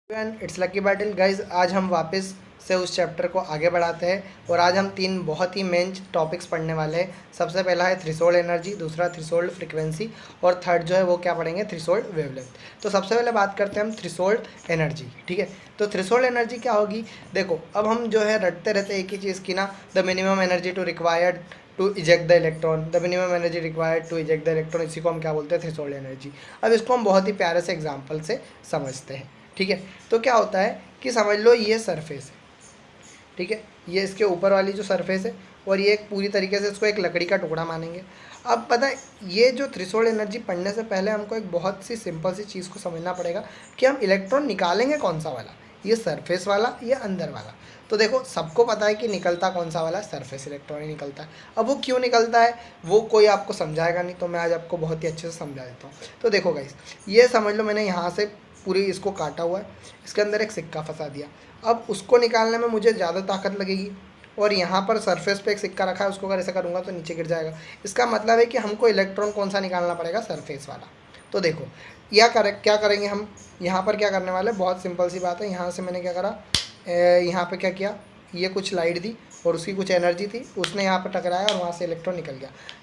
It's lucky battle guys. आज हम वापस से उस चैप्टर को आगे बढ़ाते हैं और आज हम तीन बहुत ही मेन टॉपिक्स पढ़ने वाले हैं। सबसे पहला है थ्रेशोल्ड एनर्जी, दूसरा थ्रेशोल्ड फ्रीक्वेंसी और थर्ड जो है वो क्या पढ़ेंगे, थ्रेशोल्ड वेवलेंथ। तो सबसे पहले बात करते हैं हम थ्रेशोल्ड एनर्जी। ठीक है, तो थ्रेशोल्ड एनर्जी क्या होगी। देखो अब हम जो है रटते रहते एक ही चीज़ की ना, the minimum energy to required to eject the electron, the minimum energy required to eject the electron, इसी को हम क्या बोलते हैं, थ्रेशोल्ड एनर्जी। अब इसको हम बहुत ही प्यारे से एग्जाम्पल से समझते हैं। ठीक है, तो क्या होता है कि समझ लो ये सरफेस है। ठीक है, ये इसके ऊपर वाली जो सरफेस है और ये एक पूरी तरीके से इसको एक लकड़ी का टुकड़ा मानेंगे। अब पता है ये जो थ्रेशोल्ड एनर्जी पढ़ने से पहले हमको एक बहुत सी सिंपल सी चीज़ को समझना पड़ेगा कि हम इलेक्ट्रॉन निकालेंगे कौन सा वाला, ये सरफेस वाला या अंदर वाला। तो देखो सबको पता है कि निकलता कौन सा वाला, सरफेस इलेक्ट्रॉन ही निकलता है। अब वो क्यों निकलता है वो कोई आपको समझाएगा नहीं, तो मैं आज आपको बहुत ही अच्छे से समझा देता हूँ। तो देखो गाइस, ये समझ लो मैंने यहाँ से पूरी इसको काटा हुआ है, इसके अंदर एक सिक्का फंसा दिया। अब उसको निकालने में मुझे ज़्यादा ताकत लगेगी और यहाँ पर सरफेस पे एक सिक्का रखा है, उसको अगर ऐसा करूँगा तो नीचे गिर जाएगा। इसका मतलब है कि हमको इलेक्ट्रॉन कौन सा निकालना पड़ेगा, सरफेस वाला। तो देखो क्या करेंगे हम यहाँ पर, क्या करने वाले, बहुत सिंपल सी बात है। यहाँ से मैंने क्या करा, यहाँ पे क्या किया, ये कुछ लाइट दी और उसकी कुछ एनर्जी थी, उसने यहाँ पर टकराया और वहाँ से इलेक्ट्रॉन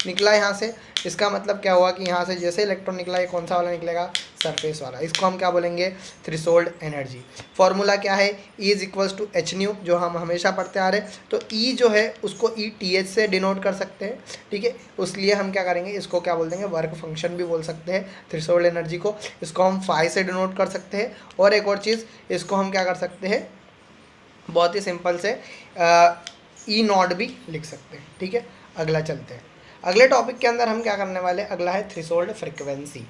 निकला यहाँ से। इसका मतलब क्या हुआ कि यहाँ से जैसे इलेक्ट्रॉन निकला, ये कौन सा वाला निकलेगा, सरफेस वाला। इसको हम क्या बोलेंगे, थ्रेशोल्ड एनर्जी। फॉर्मूला क्या है, E is equals to H nu, जो हम हमेशा पढ़ते आ रहे हैं। तो E जो है उसको ETH से डिनोट कर सकते हैं। ठीक है, उसलिए हम क्या करेंगे, इसको क्या बोल देंगे, वर्क फंक्शन भी बोल सकते हैं थ्रेशोल्ड एनर्जी को। इसको हम फाई से डिनोट कर सकते हैं। और एक और चीज़, इसको हम क्या कर सकते हैं, बहुत ही सिंपल से E नॉट भी लिख सकते हैं। ठीक है, अगला चलते हैं। अगले टॉपिक के अंदर हम क्या करने वाले, अगला है थ्रेशोल्ड फ्रीक्वेंसी।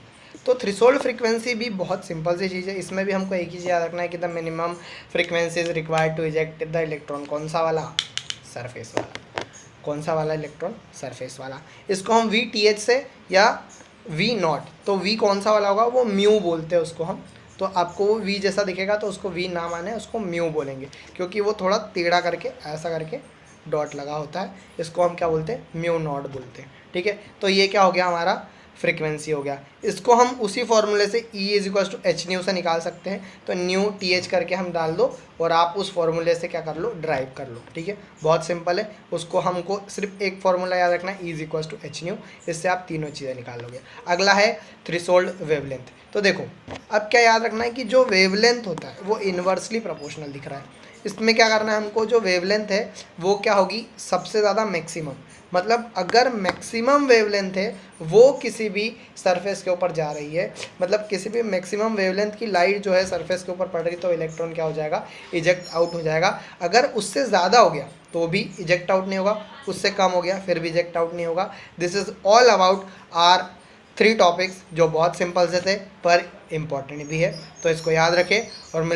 तो थ्रेशोल्ड फ्रीक्वेंसी भी बहुत सिंपल सी चीज़ है। इसमें भी हमको एक ही चीज़ याद रखना है कि the minimum frequency is required to eject the electron, कौन सा वाला, सरफेस वाला। कौन सा वाला इलेक्ट्रॉन, सरफेस वाला। इसको हम VTH से या V नॉट, तो V कौन सा वाला होगा, वो म्यू बोलते हैं उसको हम। तो आपको वो V जैसा दिखेगा तो उसको V ना माने, उसको म्यू बोलेंगे, क्योंकि वो थोड़ा टेढ़ा करके ऐसा करके डॉट लगा होता है। इसको हम क्या बोलते हैं, म्यू नॉट बोलते हैं। ठीक है, तो ये क्या हो गया, हमारा फ्रीक्वेंसी हो गया। इसको हम उसी फॉर्मूले से E is equals to H nu से निकाल सकते हैं। तो न्यू TH करके हम डाल दो और आप उस फॉर्मूले से क्या कर लो, ड्राइव कर लो। ठीक है, बहुत सिंपल है। उसको हमको सिर्फ एक फॉर्मूला याद रखना है, E is equals to H nu. इससे आप तीनों चीज़ें निकाल लोगे। अगला है थ्रेशोल्ड वेवलेंथ। तो देखो अब क्या याद रखना है कि जो वेवलेंथ होता है वो इन्वर्सली प्रोपोर्शनल दिख रहा है। इसमें क्या करना है हमको, जो वेवलेंथ है वो क्या होगी, सबसे ज़्यादा मैक्सिमम। मतलब अगर मैक्सिमम वेवलेंथ है वो किसी भी सरफेस के ऊपर जा रही है, मतलब किसी भी मैक्सिमम वेवलेंथ की लाइट जो है सरफेस के ऊपर पड़ रही, तो इलेक्ट्रॉन क्या हो जाएगा, इजेक्ट आउट हो जाएगा। अगर उससे ज़्यादा हो गया तो भी इजेक्ट आउट नहीं होगा, उससे कम हो गया फिर भी इजेक्ट आउट नहीं होगा। This is all about our 3 topics, जो बहुत सिंपल से थे पर इम्पॉर्टेंट भी है। तो इसको याद रखें और मिल